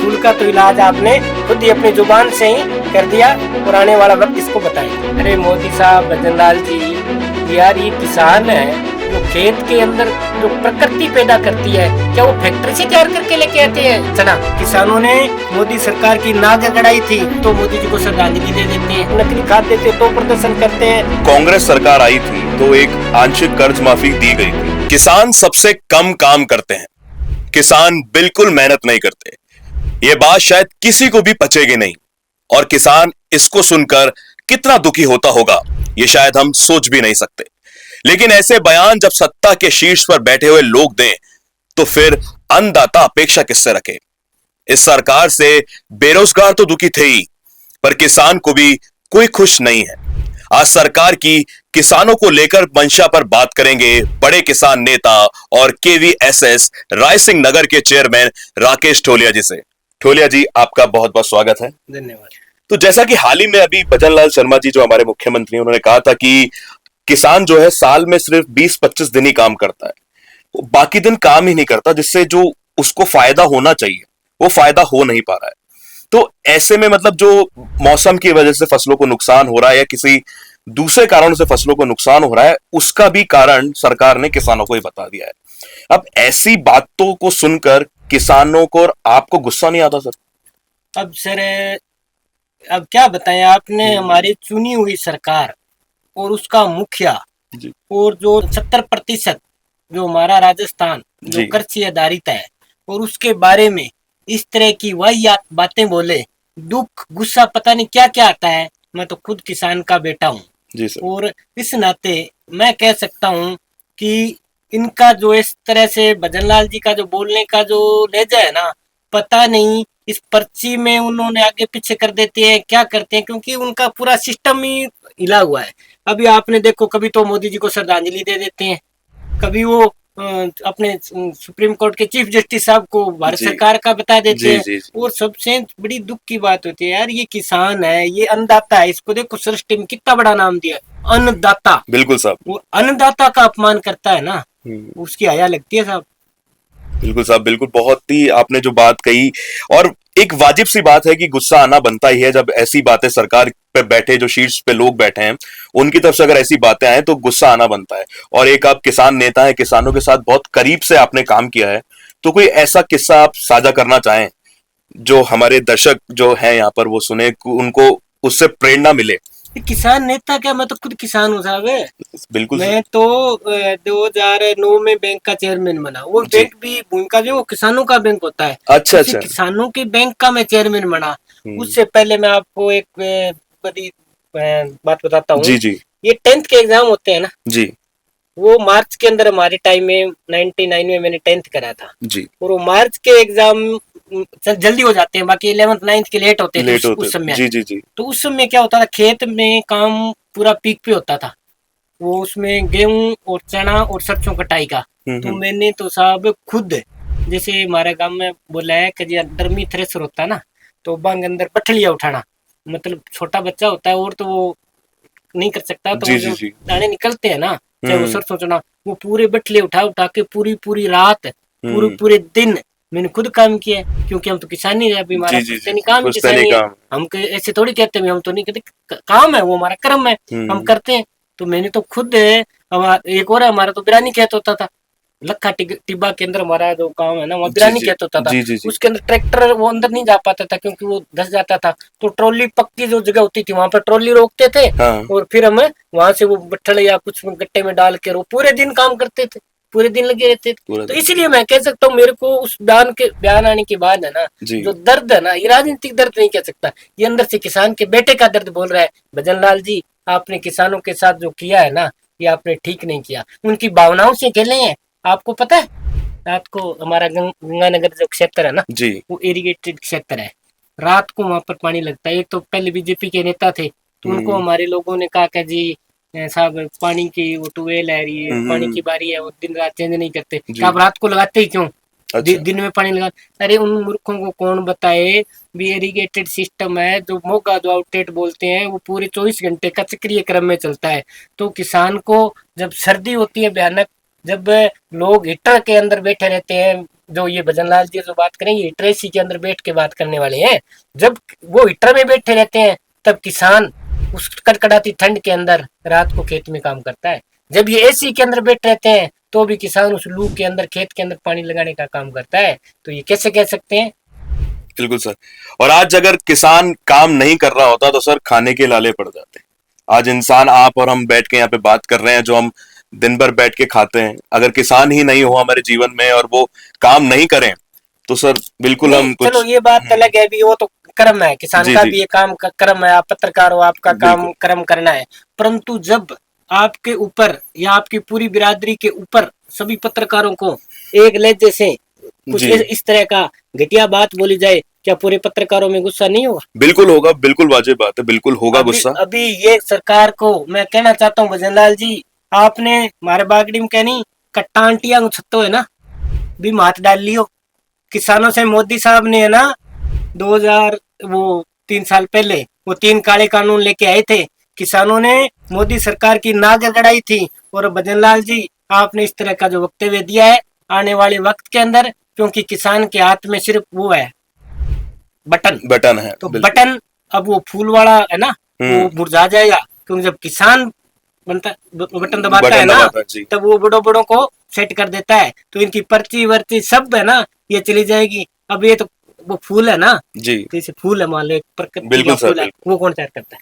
फूल का तो इलाज आपने खुद ही अपनी जुबान से ही कर दिया और आने वाला वक्त इसको बताएगा। अरे मोदी साहब, भजनलाल जी, यार ये किसान है जो खेत के अंदर जो प्रकृति पैदा करती है, क्या वो फैक्ट्री से तैयार करके लेके आते हैं चना? किसानों ने मोदी सरकार की नाक गड़ाई थी तो मोदी जी को श्रद्धांजलि दे देते हैं, नकली खाद देते तो प्रदर्शन करते हैं। कांग्रेस सरकार आई थी तो एक आंशिक कर्ज माफी दी गई थी। किसान सबसे कम काम करते हैं, किसान बिल्कुल मेहनत नहीं करते, ये बात शायद किसी को भी पचेगी नहीं, और किसान इसको सुनकर कितना दुखी होता होगा ये शायद हम सोच भी नहीं सकते। लेकिन ऐसे बयान जब सत्ता के शीर्ष पर बैठे हुए लोग दें तो फिर अन्नदाता अपेक्षा किससे रखे? इस सरकार से बेरोजगार तो दुखी थे ही, पर किसान को भी कोई खुश नहीं है। आज सरकार की किसानों को लेकर मंशा पर बात करेंगे बड़े किसान नेता और केवीएसएस रायसिंह नगर के चेयरमैन राकेश ठोलिया जी से। ठोलिया जी, आपका बहुत बहुत स्वागत है। धन्यवाद। तो जैसा कि हाल ही में अभी भजनलाल शर्मा जी जो हमारे मुख्यमंत्री, उन्होंने कहा था कि किसान जो है साल में सिर्फ 20-25 दिन ही काम करता है, बाकी दिन काम ही नहीं करता, जिससे जो उसको फायदा होना चाहिए वो फायदा हो नहीं पा रहा है। तो ऐसे में मतलब जो मौसम की वजह से फसलों को नुकसान हो रहा है या किसी दूसरे कारण से फसलों को नुकसान हो रहा है, उसका भी कारण सरकार ने किसानों को ही बता दिया है। अब ऐसी बातों को सुनकर किसानों को और आपको गुस्सा नहीं आता सर? अब सर, अब क्या बताएं, आपने हमारी चुनी हुई सरकार और उसका मुखिया जी। और जो 70% जो हमारा राजस्थान जो जी। कृषि आधारित है और उसके बारे में इस तरह की वाहियात बातें बोले, दुख गुस्सा पता नहीं क्या क्या आता है। मैं तो खुद किसान का बेटा हूँ जी सर। और इस नाते मैं कह सकता हूँ कि इनका जो इस तरह से भजनलाल जी का जो बोलने का जो लहजा है ना, पता नहीं इस पर्ची में उन्होंने आगे पीछे कर देते हैं, क्या करते हैं, क्योंकि उनका पूरा सिस्टम ही हिला हुआ है। अभी आपने देखो, कभी तो मोदी जी को श्रद्धांजलि दे देते हैं, कभी वो अपने सुप्रीम कोर्ट के चीफ जस्टिस साहब को भारत सरकार का बता देते हैं। जी। और सबसे बड़ी दुख की बात होती है यार, ये किसान है, ये अन्नदाता है, इसको देखो सृष्टि में कितना बड़ा नाम दिया, अन्नदाता। बिल्कुल साहब। वो अन्नदाता का अपमान करता है ना, उसकी हया लगती है साहब। बिल्कुल साहब, बिल्कुल, बहुत ही आपने जो बात कही, और एक वाजिब सी बात है कि गुस्सा आना बनता ही है जब ऐसी बातें सरकार पे बैठे जो शीर्ष पे लोग बैठे हैं उनकी तरफ से अगर ऐसी बातें आए तो गुस्सा आना बनता है। और एक आप किसान नेता है, किसानों के साथ बहुत करीब से आपने काम किया है, तो कोई ऐसा किस्सा आप साझा करना चाहें जो हमारे दर्शक जो हैं यहाँ पर वो सुने, उनको उससे प्रेरणा मिले? किसान नेता क्या, मैं तो खुद किसान हूँ साहब। बिल्कुल। मैं तो 2009 में बैंक का चेयरमैन बना। वो बैंक भी भूमिका जो किसानों का बैंक होता है। अच्छा अच्छा। किसानों के बैंक का मैं चेयरमैन बना। उससे पहले मैं आपको एक बड़ी बात बताता हूँ। जी जी। ये 10th के एग्जाम होते हैं ना जी वो मार्च के अंदर, हमारे टाइम में 99 में मैंने 10th करा था जी। और वो मार्च के एग्जाम जल्दी हो जाते हैं, बाकी 11th 9th के लेट होते थे उस समय। जी जी जी। तो उस समय क्या होता था, खेत में काम पूरा पीक पे होता था, वो उसमें गेहूं और चना और सरसों कटाई का। तो मैंने तो साहब खुद, जैसे हमारे गांव में बोला है कि डर्मी थ्रेसर होता है ना, तो बांग अंदर पठलिया उठाना, मतलब छोटा बच्चा होता है और तो वो नहीं कर सकता, तो जी, वो जी। दाने निकलते हैं ना, चाहे वो सरसों चना, वो पूरे बटले उठा उठा के पूरी रात पूरे दिन मैंने खुद काम किया है। क्योंकि हम तो किसान ही है, अभी हमारा पुश्तैनी काम किसानी है। हम ऐसे थोड़ी कहते हैं हम तो नहीं कहते, काम है वो, हमारा कर्म है, हम करते हैं। तो मैंने तो खुद, एक और है हमारा तो बिरानी खेत होता था, लखा टिब्बा के अंदर हमारा जो गांव है ना, वहाँ बिरानी खेत होता था। उसके अंदर ट्रैक्टर वो अंदर नहीं जा पाता था क्योंकि वो धस जाता था। तो ट्रॉली, पक्की जो जगह होती थी वहां पर ट्रॉली रोकते थे। और फिर हमें वहां से वो बट्ठल या कुछ गट्टे में डाल के वो पूरे दिन काम करते थे, पूरे दिन लगे रहते थे। तो इसलिए मैं कह सकता हूँ, मेरे को उस बयान आने के बाद है ना, जो दर्द है ना, ये राजनीतिक दर्द नहीं कह सकता, ये अंदर से किसान के बेटे का दर्द बोल रहा है। भजनलाल जी, आपने किसानों के साथ जो किया है ना, ये आपने ठीक नहीं किया, उनकी भावनाओं से खेले हैं। आपको पता है, रात को हमारा गंगानगर जो क्षेत्र है ना जी, वो इरिगेटेड क्षेत्र है। रात को वहां पर पानी लगता है। एक तो पहले बीजेपी के नेता थे, तो उनको हमारे लोगों ने कहा कि जी साहब, पानी की वो ट्यूबवेल है, पानी की बारी है, वो दिन रात चेंज नहीं करते, क्या आप रात को लगाते ही क्यों? अच्छा। दिन में पानी लगा। अरे उन मूर्खों को कौन बताए भी इरिगेटेड सिस्टम है, जो मोगा जो आउटलेट बोलते हैं, वो पूरे 24 घंटे का चक्रीय क्रम में चलता है। तो किसान को जब सर्दी होती है भयानक, जब लोग हीटर के अंदर बैठे रहते हैं, जो ये भजनलाल जी जो बात करें, ये हीटर एसी के अंदर बैठ के बात करने वाले हैं। जब वो हीटर में बैठे रहते हैं तब किसान उस कड़कड़ाती ठंड के अंदर रात को खेत में काम करता है। जब ये एसी के अंदर बैठे रहते हैं तो भी किसान उस लू के अंदर खेत के अंदर पानी लगाने का काम करता है। तो ये कैसे कह सकते हैं? बिल्कुल सर। और आज अगर किसान काम नहीं कर रहा होता तो सर खाने के लाले पड़ जाते। आज इंसान, आप और हम बैठ के यहाँ पे बात कर रहे हैं, जो हम दिन भर बैठ के खाते हैं, अगर किसान ही नहीं हो हमारे जीवन में और वो काम नहीं करें तो सर बिल्कुल हम कुछ। चलो ये बात अलग है, भी वो तो कर्म है, किसान का भी ये काम का कर्म है। आप पत्रकार हो, आपका काम कर्म करना है। परंतु जब आपके ऊपर या आपकी पूरी बिरादरी के ऊपर सभी पत्रकारों को एक लहजे से कुछ इस तरह का घटिया बात बोली जाए, क्या पूरे पत्रकारों में गुस्सा नहीं होगा? बिल्कुल होगा, बिल्कुल वाजिब बात है, बिल्कुल होगा गुस्सा। अभी ये सरकार को मैं कहना चाहता हूँ, भजनलाल जी, आपने हमारे बागड़ी में कहनी कट्टांटिया छत्तो है ना, भी मात डाल लियो। किसानों से मोदी साहब ने है ना 3 साल पहले वो 3 काले कानून लेके आए थे। किसानों ने मोदी सरकार की नाक गड़ाई थी। और भजनलाल जी, आपने इस तरह का जो वक्तव्य दिया है आने वाले वक्त के अंदर, क्योंकि किसान के हाथ में सिर्फ वो है बटन है, तो बटन अब वो फूल वाला है ना, वो मुरझा जाएगा। क्योंकि जब किसान बटन दबाता है ना, तब वो बड़ों बड़ों को सेट कर देता है। तो इनकी पर्ची वर्ची सब है ना, ये चली जाएगी। अब ये तो वो फूल है ना जी, जैसे फूल है, मान लो प्रकृति का फूल है, वो कौन तैयार करता है?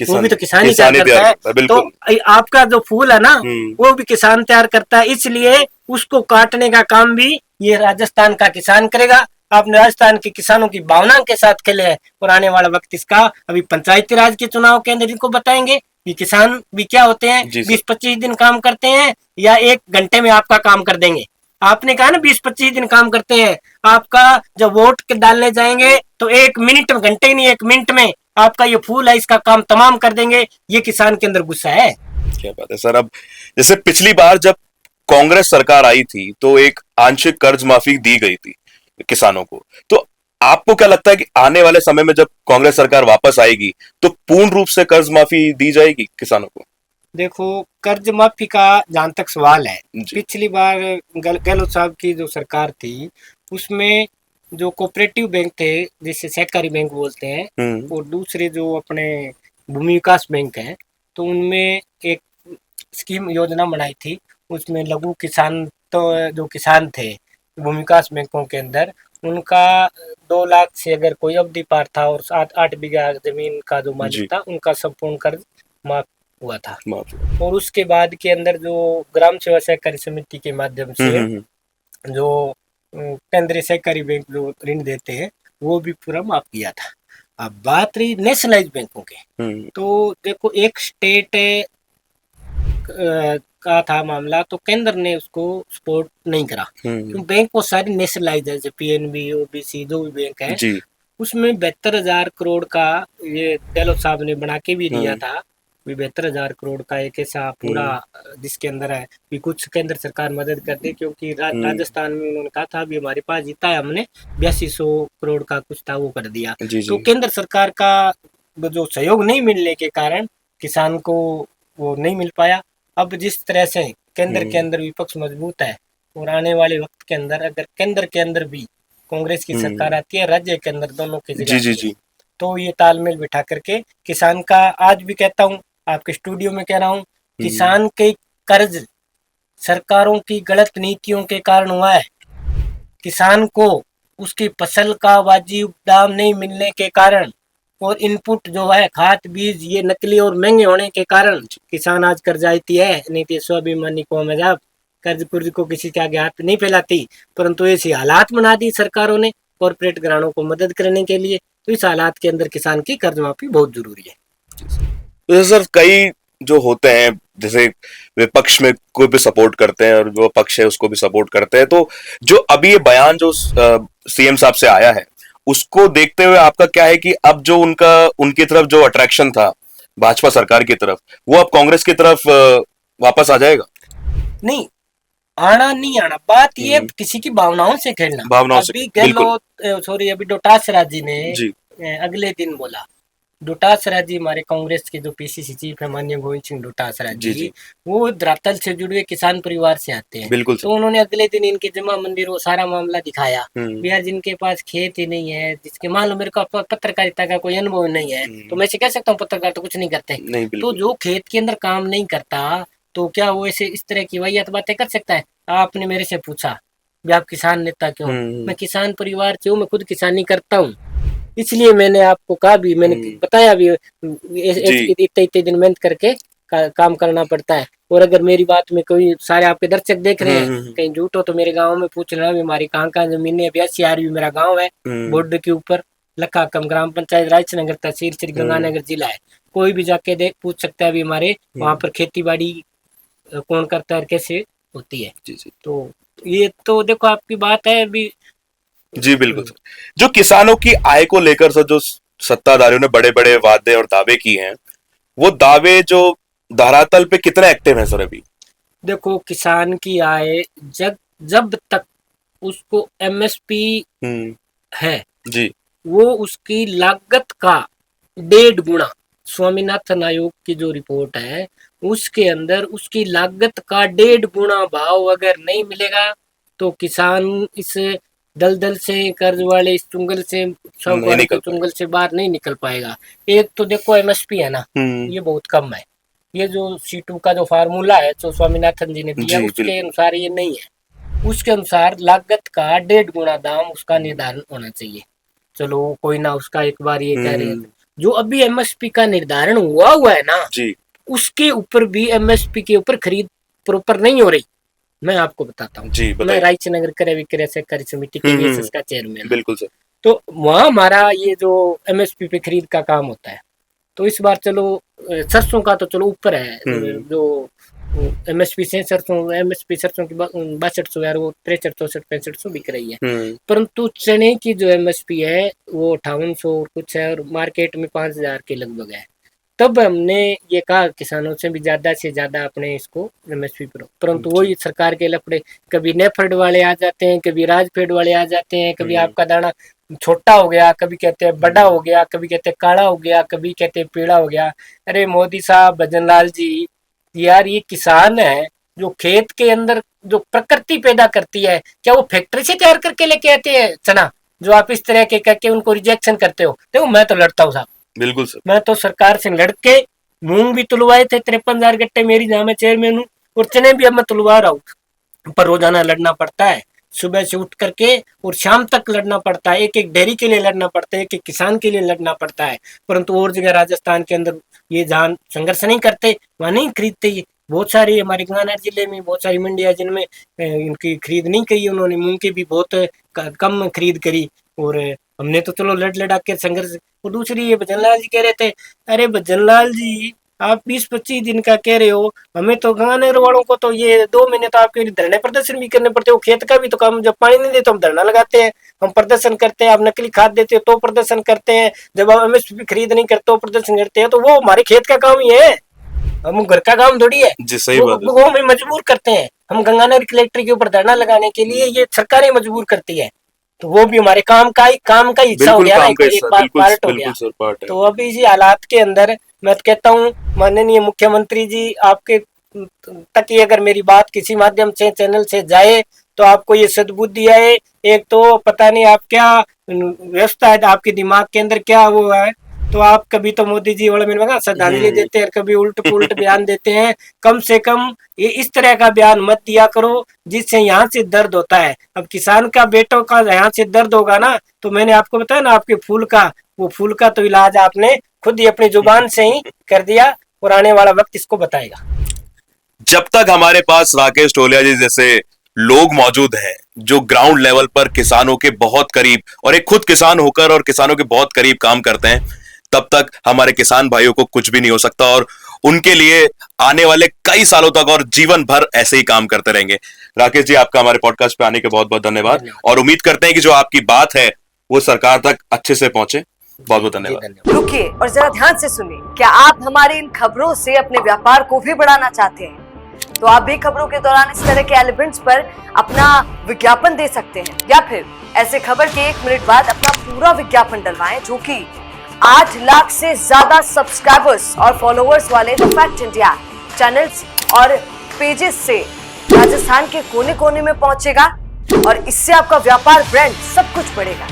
वो भी तो किसान ही तैयार करता है। तो आपका जो फूल है ना, वो भी किसान तैयार करता है। इसलिए उसको काटने का काम भी ये राजस्थान का किसान करेगा। आपने राजस्थान के किसानों की भावना के साथ खेले हैं। और आने वाला वक्त इसका, अभी पंचायती राज के चुनाव के अंदर इनको बताएंगे कि किसान भी क्या होते हैं। 20-25 दिन काम करते हैं या 1 घंटे में आपका काम कर देंगे। आपने कहा ना 20-25 दिन काम करते हैं, आपका जब वोट के डालने जाएंगे तो 1 मिनट में, घंटे ही नहीं 1 मिनट में आपका ये फूल है इसका काम तमाम कर देंगे। ये किसान के अंदर गुस्सा है। क्या बात है सर। अब जैसे पिछली बार जब कांग्रेस सरकार आई थी तो एक आंशिक कर्ज माफी दी गई थी किसानों को, तो आपको क्या लगता है कि आने वाले समय में जब कांग्रेस सरकार वापस आएगी तो पूर्ण रूप से कर्ज माफी दी जाएगी किसानों को? देखो, कर्ज माफी का जहां तक सवाल है, पिछली बार गहलोत साहब की जो सरकार थी उसमें जो कोऑपरेटिव बैंक थे, जिसे सहकारी बैंक बोलते हैं, और दूसरे जो अपने भूमि विकास बैंक है, तो उनमें एक स्कीम योजना बनाई थी। उसमें लघु किसान, तो जो किसान थे भूमि विकास बैंकों के अंदर, उनका 2 लाख से अगर कोई अवधि पार था और 7-8 बीघा जमीन का जो मालिक था, उनका संपूर्ण कर्ज माफ हुआ था। और उसके बाद के अंदर जो ग्राम सेवा सहकारी समिति के माध्यम से जो केंद्रीय सहकारी बैंक जो ऋण देते हैं, वो भी पूरा माफ किया था। अब बात रही नेशनलाइज बैंकों के, तो देखो एक स्टेट का था मामला, तो केंद्र ने उसको सपोर्ट नहीं करा। क्योंकि बैंक वो सारी नेशनलाइज है, जैसे पीएनबी, ओबीसी जो भी बैंक है, उसमें 72,000 करोड़ का ये गहलोत साहब ने बना के भी दिया था। 72,000 करोड़ का एक ऐसा पूरा, जिसके अंदर है कि कुछ केंद्र सरकार मदद कर दे, क्योंकि राजस्थान में उन्होंने कहा था अभी हमारे पास जीता है, हमने 8200 करोड़ का कुछ था वो कर दिया। तो केंद्र सरकार का जो सहयोग नहीं मिलने के कारण किसान को वो नहीं मिल पाया। अब जिस तरह से केंद्र के अंदर विपक्ष मजबूत है और आने वाले वक्त के अंदर अगर केंद्र के अंदर भी कांग्रेस की सरकार आती है, राज्य के अंदर दोनों की जगह, तो ये तालमेल बिठा करके किसान का, आज भी कहता हूँ, आपके स्टूडियो में कह रहा हूँ, किसान के कर्ज सरकारों की गलत नीतियों के कारण हुआ है। किसान को उसकी फसल का वाजिब दाम नहीं मिलने के कारण और इनपुट जो है खाद बीज ये नकली और महंगे होने के कारण किसान आज कर्जाइती है। नहीं तो स्वाभिमानी कौम है, जब कर्ज पुर्ज को किसी के आगे हाथ नहीं फैलाती, परंतु ऐसी हालात बना दी सरकारों ने कॉर्पोरेट घरानों को मदद करने के लिए। तो इस हालात के अंदर किसान की कर्ज माफी बहुत जरूरी है। तो सर कई जो होते हैं, जैसे विपक्ष में कोई भी सपोर्ट करते हैं और जो पक्ष है उसको भी सपोर्ट करते हैं, तो जो अभी ये बयान जो सीएम साहब से आया है उसको देखते हुए आपका क्या है कि अब जो उनकी तरफ जो अट्रैक्शन था भाजपा सरकार की तरफ, वो अब कांग्रेस की तरफ वापस आ जाएगा? नहीं, आना नहीं आना, बात ये किसी की भावनाओं से खेलना। अभी गहलोत, सॉरी, अभी डोटासरा जी ने अगले दिन बोला डोटासरा जी हमारे कांग्रेस के जो पीसीसी चीफ है माननीय गोविंद सिंह डोटासरा जी, वो धरातल से जुड़े किसान परिवार से आते हैं। बिल्कुल तो उन्होंने अगले दिन इनके जमा मंदिर वो सारा मामला दिखाया। यार जिनके पास खेत ही नहीं है, जिसके मान लो मेरे को पत्रकारिता का कोई अनुभव नहीं है, तो मैं से कह सकता हूँ पत्रकार तो कुछ नहीं करते। तो जो खेत के अंदर काम नहीं करता तो क्या वो ऐसे इस तरह की वाहियात बातें कर सकता है? आपने मेरे से पूछा भी आप किसान नेता क्यों? मैं किसान परिवार से हूँ, मैं खुद किसानी करता हूँ, इसलिए मैंने आपको कहा भी, मैंने बताया भी इतने दिन मेहनत करके काम करना पड़ता है। और अगर मेरी बात में कोई सारे आपके दर्शक देख रहे हैं कहीं झूठ हो तो मेरे गांव में पूछ लेना भी, हमारी कहाँ जमीन है। 82 आरवी मेरा गांव है, बॉर्डर के ऊपर, लक्काकम ग्राम पंचायत, राजनगर तहसील, श्री गंगानगर जिला है। कोई भी जाके देख पूछ सकता है भी हमारे वहाँ पर खेती बाड़ी कौन करता है और कैसे होती है। तो ये तो देखो आपकी बात है भी। जी बिल्कुल सर। जो किसानों की आय को लेकर सर जो सत्ताधारियों ने बड़े बड़े वादे और दावे किए हैं, वो दावे जो धरातल पे कितना एक्टिव है सर अभी? देखो किसान की आय जब तक उसको एमएसपी है जी, वो उसकी लागत का 1.5 गुना, स्वामीनाथन आयोग की जो रिपोर्ट है उसके अंदर उसकी लागत का 1.5 गुना भाव अगर नहीं मिलेगा तो किसान इस दलदल से, कर्ज वाले इस चुंगल से, चुंगल से बाहर नहीं निकल पाएगा। एक तो देखो एमएसपी है ना, ये बहुत कम है। ये जो C2 का जो फार्मूला है जो स्वामीनाथन जी ने दिया उसके अनुसार ये नहीं है। उसके अनुसार लागत का 1.5 गुना दाम उसका निर्धारण होना चाहिए। चलो कोई ना, उसका एक बार ये कह रहे हैं जो अभी एमएसपी का निर्धारण हुआ है ना जी, उसके ऊपर भी एमएसपी के ऊपर खरीद प्रॉपर नहीं हो रही। मैं आपको बताता हूँ जी, मैं राजनगर क्रय विक्रय सहकारी समिति के का चेयरमैन। बिल्कुल सर। तो वहाँ हमारा ये जो एमएसपी पे खरीद का काम होता है, तो इस बार चलो सरसों का तो चलो ऊपर है, जो एमएसपी से एमएसपी सरसों की 6200 यार, वो 6300 6400 6500 बिक रही है। परंतु चने की जो एमएसपी है वो 5800 और कुछ है, और मार्केट में 5000 के लगभग है। तब हमने ये कहा किसानों से भी ज्यादा से ज्यादा अपने इसको एमएसपी पर, परंतु वही सरकार के लफड़े, कभी नेफेड वाले आ जाते हैं, कभी राजफेड वाले आ जाते हैं, कभी आपका दाना छोटा हो गया, कभी कहते हैं बड़ा हो गया, कभी कहते हैं काला हो गया, कभी कहते हैं पीला हो गया। अरे मोदी साहब, भजनलाल जी, यार ये किसान है जो खेत के अंदर जो प्रकृति पैदा करती है, क्या वो फैक्ट्री से तैयार करके लेके आते हैं चना, जो आप इस तरह के करके उनको रिजेक्शन करते हो? देखो मैं तो लड़ता हूँ साहब, बिल्कुल सर, मैं तो सरकार से लड़के मूंग भी तुलवाए थे 53,000 गट्टे मेरी, जहाँ मैं चेयरमैन हूँ, और चने भी अब मैं तुलवा रहा हूँ। पर रोजाना लड़ना पड़ता है, सुबह से उठ करके और शाम तक लड़ना पड़ता है, एक एक डेयरी के लिए लड़ना पड़ता है, एक एक किसान के लिए लड़ना पड़ता है। परंतु और जगह राजस्थान के अंदर ये जहाँ संघर्ष नहीं करते वहाँ नहीं खरीदते। ये बहुत सारी हमारे गंगानगर जिले में बहुत सारी मंडियां जिनमें इनकी खरीद नहीं की, उन्होंने मूंग की भी बहुत कम खरीद करी, और हमने तो चलो लड़ लड़ा के संघर्ष। और दूसरी ये भजनलाल जी कह रहे थे, अरे भजनलाल जी आप 20-25 दिन का कह रहे हो, हमें तो गंगानगर वालों को तो ये 2 महीने तो आपके धरने प्रदर्शन भी करने पड़ते हो, खेत का भी तो काम, जब पानी नहीं देते हम धरना लगाते हैं, हम प्रदर्शन करते हैं, आप नकली खाद देते हो तो प्रदर्शन करते हैं, जब आप एमएसपी खरीद नहीं करते हो प्रदर्शन करते हैं, तो वो हमारे खेत का काम ही है, हम घर का काम थोड़ी है जी। सही बात है, वो हमें मजबूर करते हैं, हम गंगानगर कलेक्टर के ऊपर धरना लगाने के लिए ये सरकारें मजबूर करती है, तो वो भी हमारे काम का हिस्सा हो गया ना, एक पार्ट हो गया। तो अभी इसी हालात के अंदर मैं कहता हूँ माननीय मुख्यमंत्री जी, आपके तक ये अगर मेरी बात किसी माध्यम से चैनल से जाए तो आपको ये सद्बुद्धि आए। एक तो पता नहीं आप क्या व्यवस्था है, आपके दिमाग के अंदर क्या वो है, तो आप कभी तो मोदी जी वाला मैंने कहा श्रद्धांजलि देते हैं, कभी उल्ट पुल्ट बयान देते हैं। कम से कम ये इस तरह का बयान मत दिया करो जिससे यहाँ से दर्द होता है। अब किसान का बेटों का यहाँ से दर्द होगा ना, तो मैंने आपको बताया ना, आपके फूल का तो इलाज आपने खुद ही अपनी जुबान से ही कर दिया, और आने वाला वक्त इसको बताएगा। जब तक हमारे पास राकेश टोलिया जी जैसे लोग मौजूद हैं जो ग्राउंड लेवल पर किसानों के बहुत करीब, और एक खुद किसान होकर और किसानों के बहुत करीब काम करते हैं, तब तक हमारे किसान भाइयों को कुछ भी नहीं हो सकता, और उनके लिए आने वाले कई सालों तक और जीवन भर ऐसे ही काम करते रहेंगे। राकेश जी, आपका हमारे पॉडकास्ट पे आने के बहुत बहुत धन्यवाद, और उम्मीद करते हैं कि जो आपकी बात है वो सरकार तक अच्छे से पहुंचे। बहुत बहुत धन्यवाद। रुकिए और जरा ध्यान से सुनिए, क्या आप हमारी इन खबरों से अपने व्यापार को भी बढ़ाना चाहते हैं? तो आप भी खबरों के दौरान इस तरह के एलिमेंट्स पर अपना विज्ञापन दे सकते हैं, या फिर ऐसे खबर के 1 मिनट बाद अपना पूरा विज्ञापन डलवाएं जो कि 8 लाख से ज्यादा सब्सक्राइबर्स और फॉलोअर्स वाले द फैक्ट इंडिया चैनल्स और पेजेस से राजस्थान के कोने कोने में पहुंचेगा और इससे आपका व्यापार, ब्रांड सब कुछ बढ़ेगा।